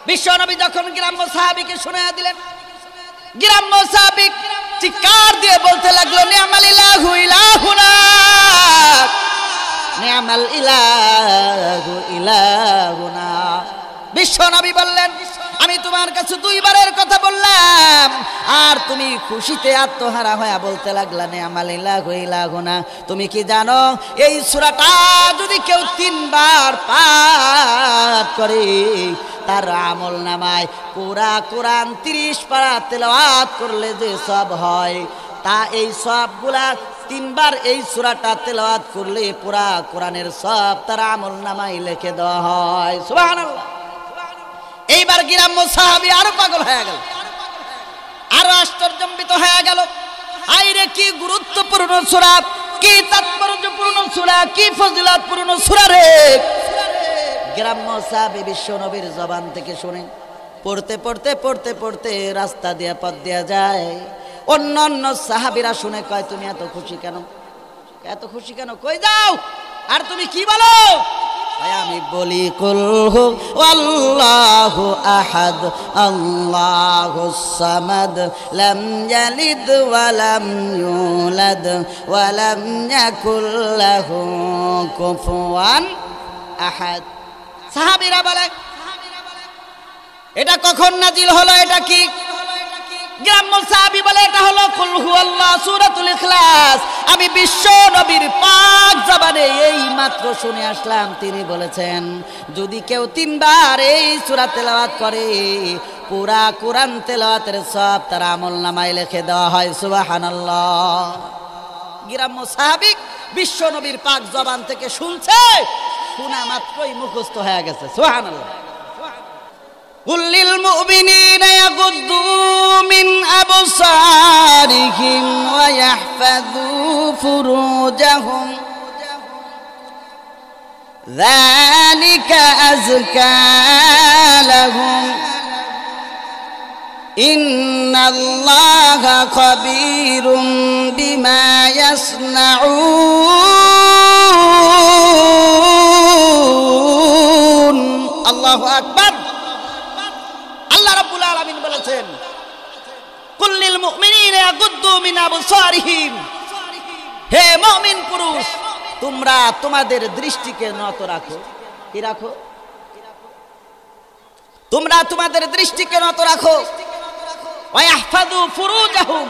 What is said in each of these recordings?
বিশ্বনবী যখন গ্রাম্য সাহাবীকে শোনায়া দিলেন, গ্রাম্য সাহাবী চিৎকার দিয়ে বলতে লাগলো, নি'মাল ইলাহু ইলাহুনা, নি'মাল ইলাহু ইলাহুনা। বিশ্বনবী বললেন, আমি তোমার কাছে দুইবারের কথা বললাম আর তুমি খুশিতে আত্মহারা হয়ে বলতে লাগলা নি'মাল ইলাহু ইলাহুনা। তুমি কি জানো এই সূরাটা যদি কেউ 3 বার পাঠ করে তার আমলনামায় পুরা কোরআন 30 পারা তেলাওয়াত করলে যে সওয়াব হয়, তা এই সওয়াবগুলা 3 বার এই সূরাটা তেলাওয়াত করলে পুরা কোরআনের সওয়াব তার আমলনামায় লিখে দেওয়া হয়। সুবহানাল্লাহ। এইবার গ্রাম্য সাহাবী আরো পাগল হয়ে গেল, আরো আশ্চর্যান্বিত হয়ে গেল। আইরে কি গুরুত্বপূর্ণ সূরা, কি তাৎপর্যপূর্ণ সূরা, কি ফজিলতপূর্ণ সূরা রে। গ্রাম্য সাহাবী বিশ্ব নবীর জবান থেকে শুনে পড়তে পড়তে পড়তে পড়তে রাস্তা দিয়ে পথ দিয়ে যায়। অন্যান্য সাহাবীরা শুনে কয়, তুমি এত খুশি কেন, এত খুশি কেন, কই যাও আর তুমি কি বলো? আমি বলি কুল হু আল্লাহু আহাদ আল্লাহুস সামাদ লাম ইয়ালিদ ওয়া লাম ইউলাদ ওয়া লাম ইয়াকুল লাহু কুফুয়ান আহাদ। সাহাবীরা বলে, এটা কখন নাজিল হলো, এটা কি? গ্রাম্য সাহাবী বলে, এটা হলো কুল হু আল্লাহ সূরাতুল ইখলাস। আমি বিশ্ব নবীর পাক জবানে এই মাত্র শুনে আসলাম, তিনি বলেছেন যদি কেউ 3 বার এই সূরা তেলাওয়াত করে পুরা কোরআন তেলাওয়াতের সওয়াব তার আমলনামায় লিখে দেওয়া হয়। সুবহানাল্লাহ। গ্রাম্য সাহাবী বিশ্ব নবীর পাক জবান থেকে শুনছে, শোনা মাত্রই মুখস্থ হয়ে গেছে। সুবহানাল্লাহ। قل للمؤمنين يغضوا من أبصارهم ويحفظوا فروجهم ذلك أزكى لهم إن الله خبير بما يصنعون। الله أكبر। আল্লাহ রাব্বুল আলামিন বলেছেন, কুল লিল মুমিনিনা ইয়াগুদ্দু মিন আবসারিহিম, হে মুমিন পুরুষ তোমরা তোমাদের দৃষ্টিকে নত রাখো। কি রাখো? তোমরা তোমাদের দৃষ্টিকে নত রাখো। ওয়া ইয়াহফাযু ফুরুজাহুম,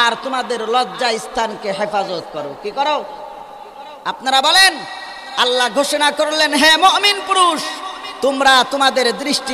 আর তোমাদের লজ্জা স্থানকে হেফাজত করো। কি করো? আপনারা বলেন, আল্লাহ ঘোষণা করলেন, হে মুমিন পুরুষ তোমরা তোমাদের দৃষ্টি